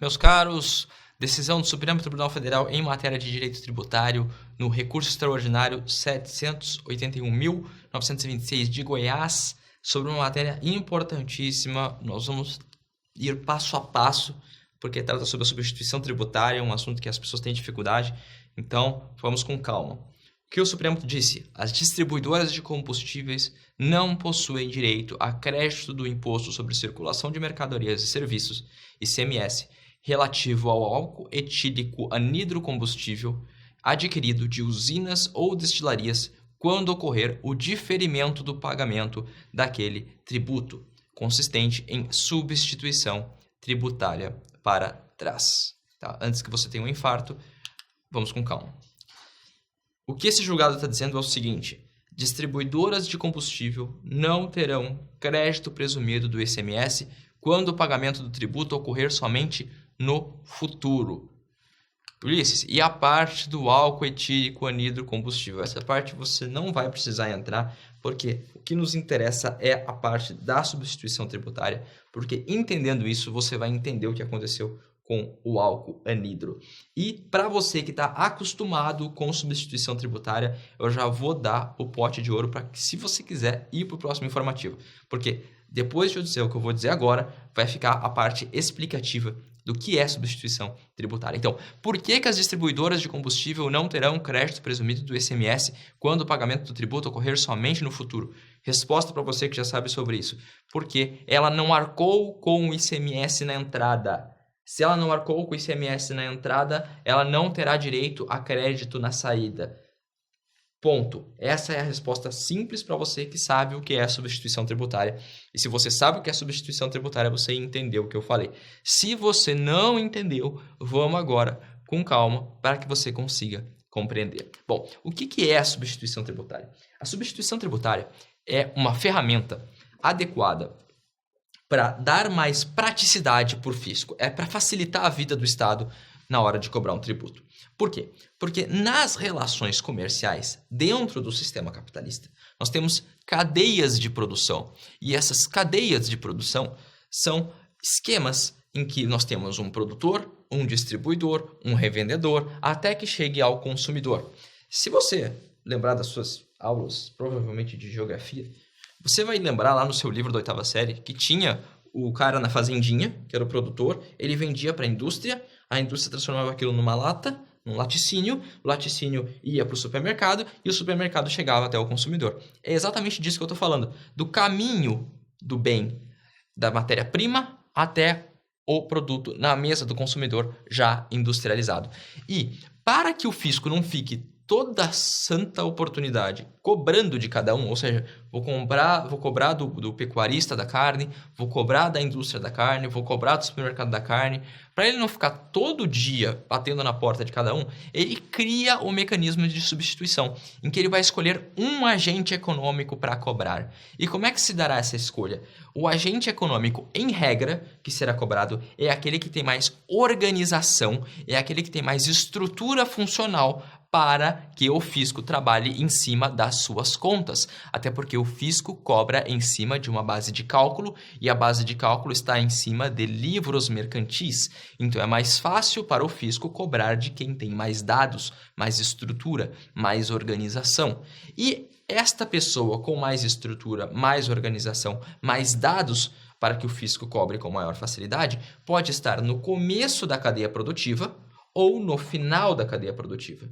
Meus caros, decisão do Supremo Tribunal Federal em matéria de direito tributário no recurso extraordinário 781.926 de Goiás sobre uma matéria importantíssima. Nós vamos ir passo a passo, porque trata sobre a substituição tributária, um assunto que as pessoas têm dificuldade. Então, vamos com calma. O que o Supremo disse? As distribuidoras de combustíveis não possuem direito a crédito do Imposto sobre Circulação de Mercadorias e Serviços, ICMS, relativo ao álcool etílico anidro combustível adquirido de usinas ou destilarias quando ocorrer o diferimento do pagamento daquele tributo, consistente em substituição tributária para trás. Tá? Antes que você tenha um infarto, vamos com calma. O que esse julgado está dizendo é o seguinte: distribuidoras de combustível não terão crédito presumido do ICMS quando o pagamento do tributo ocorrer somente no futuro. Ulisses, e a parte do álcool etílico anidro combustível? Essa parte você não vai precisar entrar, porque o que nos interessa é a parte da substituição tributária, porque entendendo isso, você vai entender o que aconteceu com o álcool anidro. E para você que está acostumado com substituição tributária, eu já vou dar o pote de ouro para que, se você quiser, ir para o próximo informativo. Porque depois de eu dizer o que eu vou dizer agora, vai ficar a parte explicativa do que é substituição tributária. Então, por que as distribuidoras de combustível não terão crédito presumido do ICMS quando o pagamento do tributo ocorrer somente no futuro? Resposta para você que já sabe sobre isso. Porque ela não arcou com o ICMS na entrada. Se ela não arcou com o ICMS na entrada, ela não terá direito a crédito na saída. Ponto. Essa é a resposta simples para você que sabe o que é substituição tributária. E se você sabe o que é substituição tributária, você entendeu o que eu falei. Se você não entendeu, vamos agora com calma para que você consiga compreender. Bom, o que é a substituição tributária? A substituição tributária é uma ferramenta adequada para dar mais praticidade para o fisco. É para facilitar a vida do Estado na hora de cobrar um tributo. Por quê? Porque nas relações comerciais, dentro do sistema capitalista, nós temos cadeias de produção. E essas cadeias de produção são esquemas em que nós temos um produtor, um distribuidor, um revendedor, até que chegue ao consumidor. Se você lembrar das suas aulas, provavelmente de geografia, você vai lembrar lá no seu livro da 8ª série que tinha o cara na fazendinha, que era o produtor, ele vendia para a indústria transformava aquilo numa lata, num laticínio, o laticínio ia para o supermercado e o supermercado chegava até o consumidor. É exatamente disso que eu estou falando, do caminho do bem, da matéria-prima até o produto na mesa do consumidor já industrializado. E para que o fisco não fique toda santa oportunidade cobrando de cada um, ou seja, vou cobrar do pecuarista da carne, vou cobrar da indústria da carne, vou cobrar do supermercado da carne, para ele não ficar todo dia batendo na porta de cada um, ele cria o mecanismo de substituição, em que ele vai escolher um agente econômico para cobrar. E como é que se dará essa escolha? O agente econômico, em regra, que será cobrado é aquele que tem mais organização, é aquele que tem mais estrutura funcional para que o fisco trabalhe em cima das suas contas. Até porque o fisco cobra em cima de uma base de cálculo e a base de cálculo está em cima de livros mercantis. Então é mais fácil para o fisco cobrar de quem tem mais dados, mais estrutura, mais organização. E esta pessoa com mais estrutura, mais organização, mais dados para que o fisco cobre com maior facilidade, pode estar no começo da cadeia produtiva ou no final da cadeia produtiva.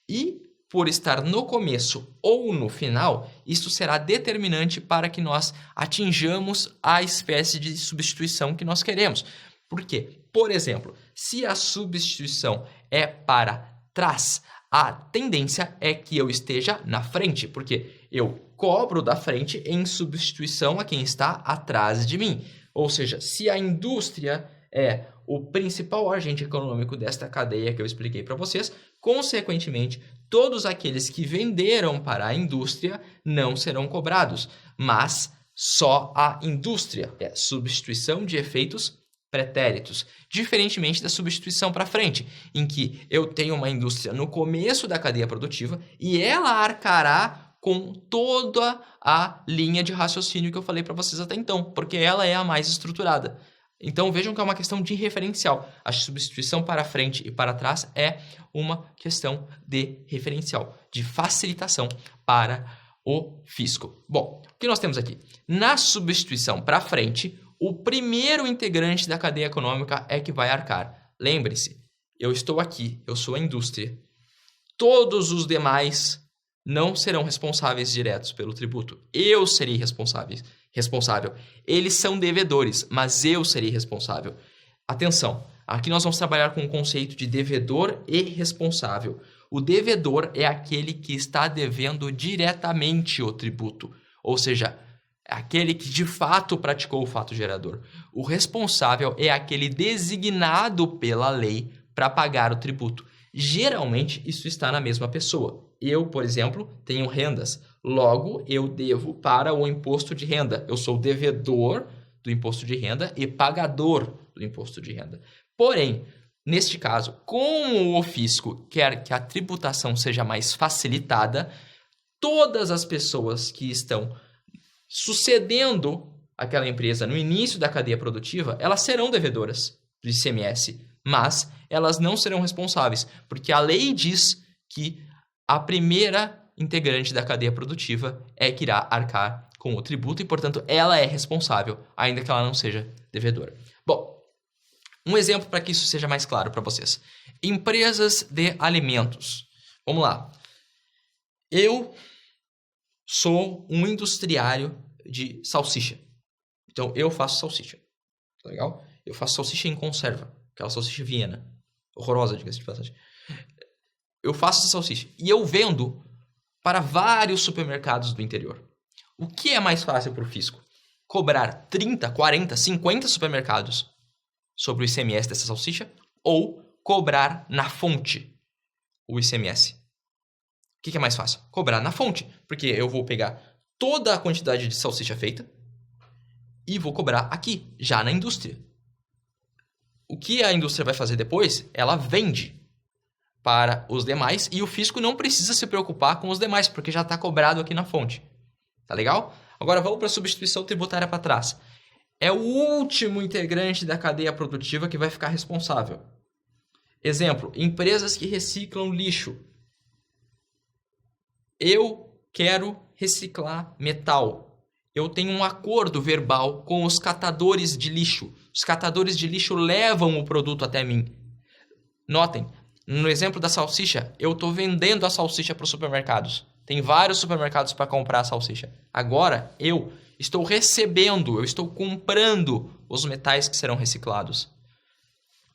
E, por estar no começo ou no final, isso será determinante para que nós atinjamos a espécie de substituição que nós queremos. Por quê? Por exemplo, se a substituição é para trás, a tendência é que eu esteja na frente, porque eu cobro da frente em substituição a quem está atrás de mim. Ou seja, se a indústria é o principal agente econômico desta cadeia que eu expliquei para vocês, consequentemente, todos aqueles que venderam para a indústria não serão cobrados, mas só a indústria. É substituição de efeitos pretéritos, diferentemente da substituição para frente, em que eu tenho uma indústria no começo da cadeia produtiva e ela arcará com toda a linha de raciocínio que eu falei para vocês até então, porque ela é a mais estruturada. Então, vejam que é uma questão de referencial. A substituição para frente e para trás é uma questão de referencial, de facilitação para o fisco. Bom, o que nós temos aqui? Na substituição para frente, o primeiro integrante da cadeia econômica é que vai arcar. Lembre-se, eu estou aqui, eu sou a indústria. Todos os demais não serão responsáveis diretos pelo tributo. Eu serei responsável. Eles são devedores, mas eu serei responsável. Atenção, aqui nós vamos trabalhar com o conceito de devedor e responsável. O devedor é aquele que está devendo diretamente o tributo, ou seja, é aquele que de fato praticou o fato gerador. O responsável é aquele designado pela lei para pagar o tributo. Geralmente, isso está na mesma pessoa. Eu, por exemplo, tenho rendas. Logo, eu devo para o imposto de renda. Eu sou devedor do imposto de renda e pagador do imposto de renda. Porém, neste caso, como o fisco quer que a tributação seja mais facilitada, todas as pessoas que estão sucedendo aquela empresa no início da cadeia produtiva, elas serão devedoras do ICMS, mas elas não serão responsáveis, porque a lei diz que a primeira integrante da cadeia produtiva é que irá arcar com o tributo e, portanto, ela é responsável, ainda que ela não seja devedora. Bom, um exemplo para que isso seja mais claro para vocês. Empresas de alimentos. Vamos lá. Eu sou um industriário de salsicha. Então, eu faço salsicha. Tá legal? Eu faço salsicha em conserva. Aquela salsicha Viena. Horrorosa, diga-se de passagem. Eu faço essa salsicha. E eu vendo para vários supermercados do interior. O que é mais fácil para o fisco? Cobrar 30, 40, 50 supermercados sobre o ICMS dessa salsicha ou cobrar na fonte o ICMS? O que é mais fácil? Cobrar na fonte, porque eu vou pegar toda a quantidade de salsicha feita e vou cobrar aqui, já na indústria. O que a indústria vai fazer depois? Ela vende para os demais e o fisco não precisa se preocupar com os demais, porque já está cobrado aqui na fonte. Tá legal? Agora vamos para a substituição tributária para trás. É o último integrante da cadeia produtiva que vai ficar responsável. Exemplo, empresas que reciclam lixo. Eu quero reciclar metal. Eu tenho um acordo verbal com os catadores de lixo. Os catadores de lixo levam o produto até mim. Notem, no exemplo da salsicha, eu estou vendendo a salsicha para os supermercados. Tem vários supermercados para comprar a salsicha. Agora, eu estou recebendo, eu estou comprando os metais que serão reciclados.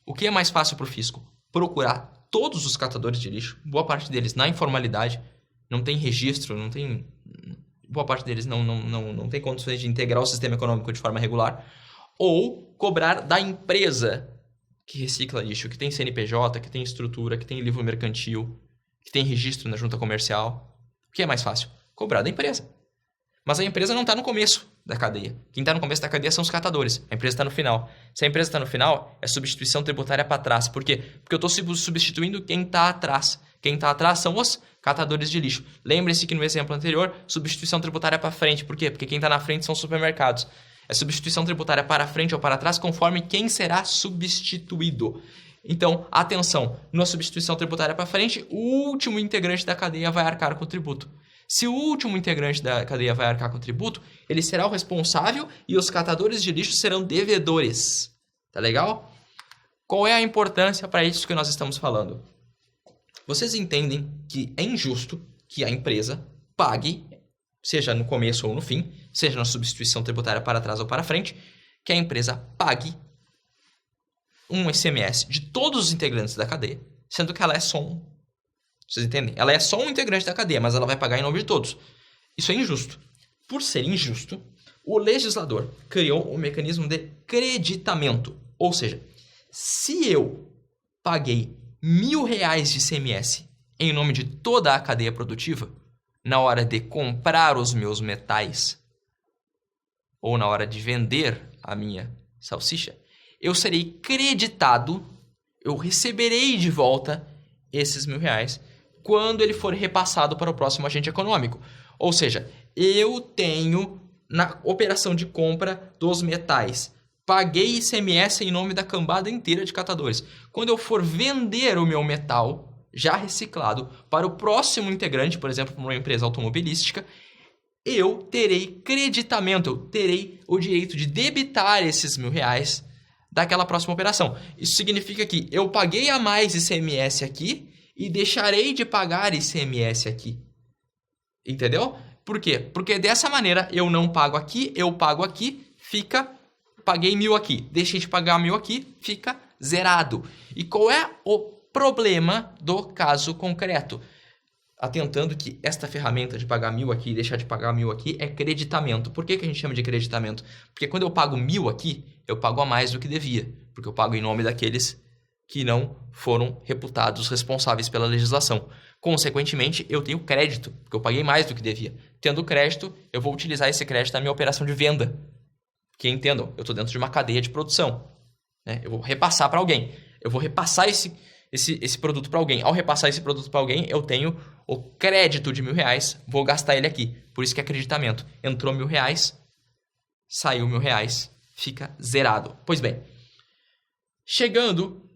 O que é mais fácil para o fisco? Procurar todos os catadores de lixo, boa parte deles na informalidade, não tem registro, não tem... boa parte deles não tem condições de integrar o sistema econômico de forma regular, ou cobrar da empresa que recicla lixo, que tem CNPJ, que tem estrutura, que tem livro mercantil, que tem registro na junta comercial. O que é mais fácil? Cobrar da empresa. Mas a empresa não está no começo da cadeia. Quem está no começo da cadeia são os catadores. A empresa está no final. Se a empresa está no final, é substituição tributária para trás. Por quê? Porque eu estou substituindo quem está atrás. Quem está atrás são os catadores de lixo. Lembre-se que no exemplo anterior, substituição tributária para frente. Por quê? Porque quem está na frente são os supermercados. É substituição tributária para frente ou para trás conforme quem será substituído. Então, atenção, na substituição tributária para frente, o último integrante da cadeia vai arcar com o tributo. Se o último integrante da cadeia vai arcar com o tributo, ele será o responsável e os catadores de lixo serão devedores. Tá legal? Qual é a importância para isso que nós estamos falando? Vocês entendem que é injusto que a empresa pague, seja no começo ou no fim, seja na substituição tributária para trás ou para frente, que a empresa pague um ICMS de todos os integrantes da cadeia, sendo que ela é só um. Vocês entendem? Ela é só um integrante da cadeia, mas ela vai pagar em nome de todos. Isso é injusto. Por ser injusto, o legislador criou um mecanismo de creditamento. Ou seja, se eu paguei R$1.000 de ICMS em nome de toda a cadeia produtiva, na hora de comprar os meus metais ou na hora de vender a minha salsicha, eu serei creditado, eu receberei de volta esses R$1.000 quando ele for repassado para o próximo agente econômico. Ou seja, eu tenho na operação de compra dos metais paguei ICMS em nome da cambada inteira de catadores. Quando eu for vender o meu metal já reciclado para o próximo integrante, por exemplo, para uma empresa automobilística, eu terei creditamento, eu terei o direito de debitar esses R$ 1.000 daquela próxima operação. Isso significa que eu paguei a mais ICMS aqui e deixarei de pagar ICMS aqui. Entendeu? Por quê? Porque dessa maneira eu não pago aqui, eu pago aqui, paguei 1.000 aqui, deixei de pagar 1.000 aqui, fica zerado. E qual é o problema do caso concreto? Atentando que esta ferramenta de pagar 1.000 aqui e deixar de pagar 1.000 aqui é creditamento. Por que a gente chama de creditamento? Porque quando eu pago 1.000 aqui, eu pago a mais do que devia. Porque eu pago em nome daqueles que não foram reputados responsáveis pela legislação. Consequentemente, eu tenho crédito, porque eu paguei mais do que devia. Tendo crédito, eu vou utilizar esse crédito na minha operação de venda. Que entendam, eu estou dentro de uma cadeia de produção. Né? Eu vou repassar para alguém. Eu vou repassar esse produto para alguém. Ao repassar esse produto para alguém, eu tenho o crédito de R$ 1.000, vou gastar ele aqui. Por isso que é acreditamento. Entrou R$ 1.000, saiu R$ 1.000, fica zerado. Pois bem, chegando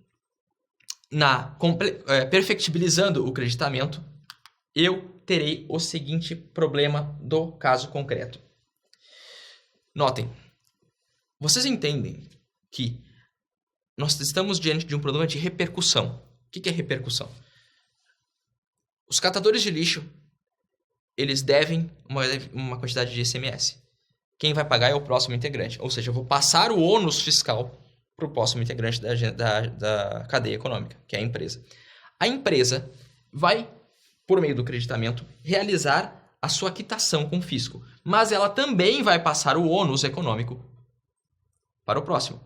perfectibilizando o creditamento, eu terei o seguinte problema do caso concreto. Notem, vocês entendem que nós estamos diante de um problema de repercussão. O que é repercussão? Os catadores de lixo, eles devem uma quantidade de ICMS. Quem vai pagar é o próximo integrante. Ou seja, eu vou passar o ônus fiscal para o próximo integrante da cadeia econômica, que é a empresa. A empresa vai, por meio do creditamento, realizar a sua quitação com o fisco. Mas ela também vai passar o ônus econômico para o próximo.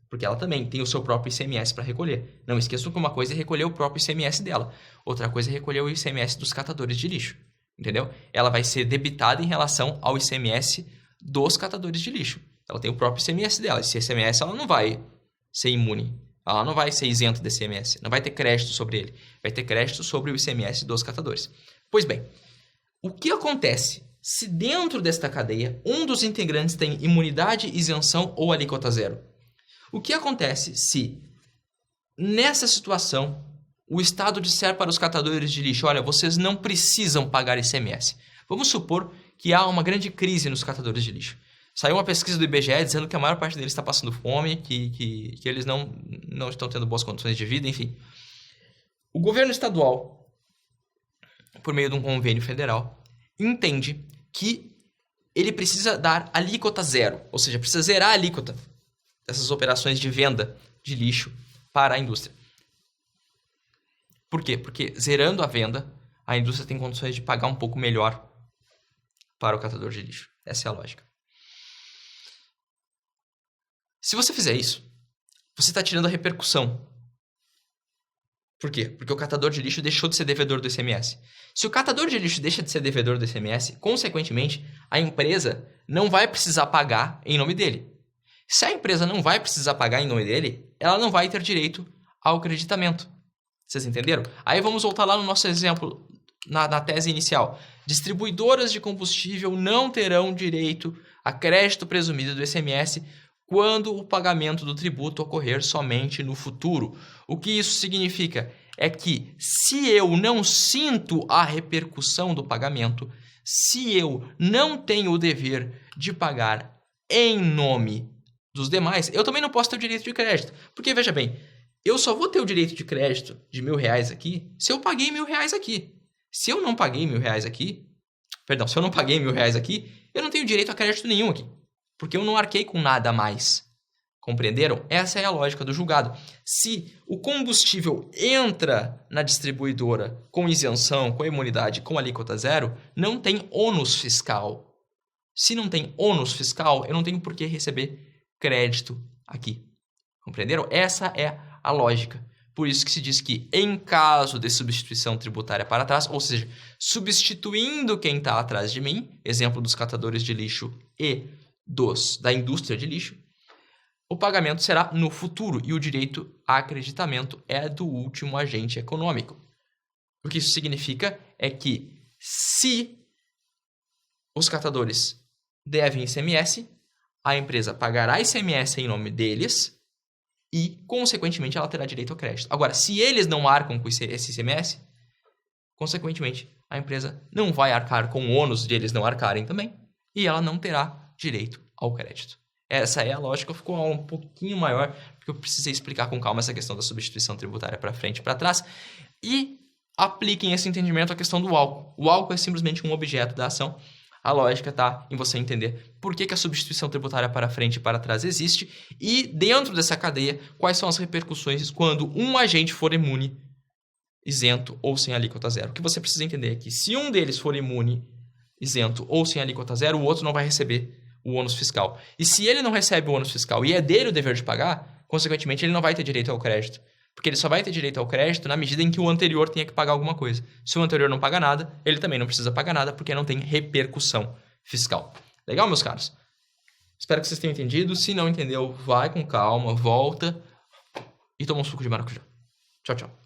Porque ela também tem o seu próprio ICMS para recolher. Não esqueçam que uma coisa é recolher o próprio ICMS dela. Outra coisa é recolher o ICMS dos catadores de lixo. Entendeu? Ela vai ser debitada em relação ao ICMS dos catadores de lixo. Ela tem o próprio ICMS dela. Esse ICMS ela não vai ser imune. Ela não vai ser isenta desse ICMS. Não vai ter crédito sobre ele. Vai ter crédito sobre o ICMS dos catadores. Pois bem, o que acontece se dentro desta cadeia um dos integrantes tem imunidade, isenção ou alíquota zero? O que acontece se, nessa situação, o Estado disser para os catadores de lixo, olha, vocês não precisam pagar ICMS. Vamos supor que há uma grande crise nos catadores de lixo. Saiu uma pesquisa do IBGE dizendo que a maior parte deles está passando fome, que eles não estão tendo boas condições de vida, enfim. O governo estadual, por meio de um convênio federal, entende que ele precisa dar alíquota zero, ou seja, precisa zerar a alíquota dessas operações de venda de lixo para a indústria. Por quê? Porque zerando a venda, a indústria tem condições de pagar um pouco melhor para o catador de lixo. Essa é a lógica. Se você fizer isso, você está tirando a repercussão. Por quê? Porque o catador de lixo deixou de ser devedor do ICMS. Se o catador de lixo deixa de ser devedor do ICMS, consequentemente, a empresa não vai precisar pagar em nome dele. Se a empresa não vai precisar pagar em nome dele, ela não vai ter direito ao creditamento. Vocês entenderam? Aí vamos voltar lá no nosso exemplo, na tese inicial. Distribuidoras de combustível não terão direito a crédito presumido do ICMS quando o pagamento do tributo ocorrer somente no futuro. O que isso significa? É que se eu não sinto a repercussão do pagamento, se eu não tenho o dever de pagar em nome dos demais, eu também não posso ter o direito de crédito. Porque, veja bem, eu só vou ter o direito de crédito de R$ 1.000 aqui se eu paguei R$ 1.000 aqui. Se eu não paguei R$ 1.000 aqui, se eu não paguei R$ 1.000 aqui, eu não tenho direito a crédito nenhum aqui. Porque eu não arquei com nada a mais. Compreenderam? Essa é a lógica do julgado. Se o combustível entra na distribuidora com isenção, com imunidade, com alíquota zero, não tem ônus fiscal. Se não tem ônus fiscal, eu não tenho por que receber crédito aqui. Compreenderam? Essa é a lógica. Por isso que se diz que em caso de substituição tributária para trás, ou seja, substituindo quem está atrás de mim, exemplo dos catadores de lixo e da indústria de lixo, o pagamento será no futuro e o direito a acreditamento é do último agente econômico. O que isso significa é que se os catadores devem ICMS, a empresa pagará ICMS em nome deles e, consequentemente, ela terá direito ao crédito. Agora, se eles não arcam com esse ICMS, consequentemente, a empresa não vai arcar com o ônus de eles não arcarem também e ela não terá direito ao crédito. Essa é a lógica, ficou um pouquinho maior, porque eu precisei explicar com calma essa questão da substituição tributária para frente e para trás. E apliquem esse entendimento à questão do álcool. O álcool é simplesmente um objeto da ação. A lógica está em você entender por que a substituição tributária para frente e para trás existe e, dentro dessa cadeia, quais são as repercussões quando um agente for imune, isento ou sem alíquota zero. O que você precisa entender é que se um deles for imune, isento ou sem alíquota zero, o outro não vai receber o ônus fiscal. E se ele não recebe o ônus fiscal e é dele o dever de pagar, consequentemente ele não vai ter direito ao crédito. Porque ele só vai ter direito ao crédito na medida em que o anterior tenha que pagar alguma coisa. Se o anterior não paga nada, ele também não precisa pagar nada porque não tem repercussão fiscal. Legal, meus caros? Espero que vocês tenham entendido. Se não entendeu, vai com calma, volta e toma um suco de maracujá. Tchau, tchau.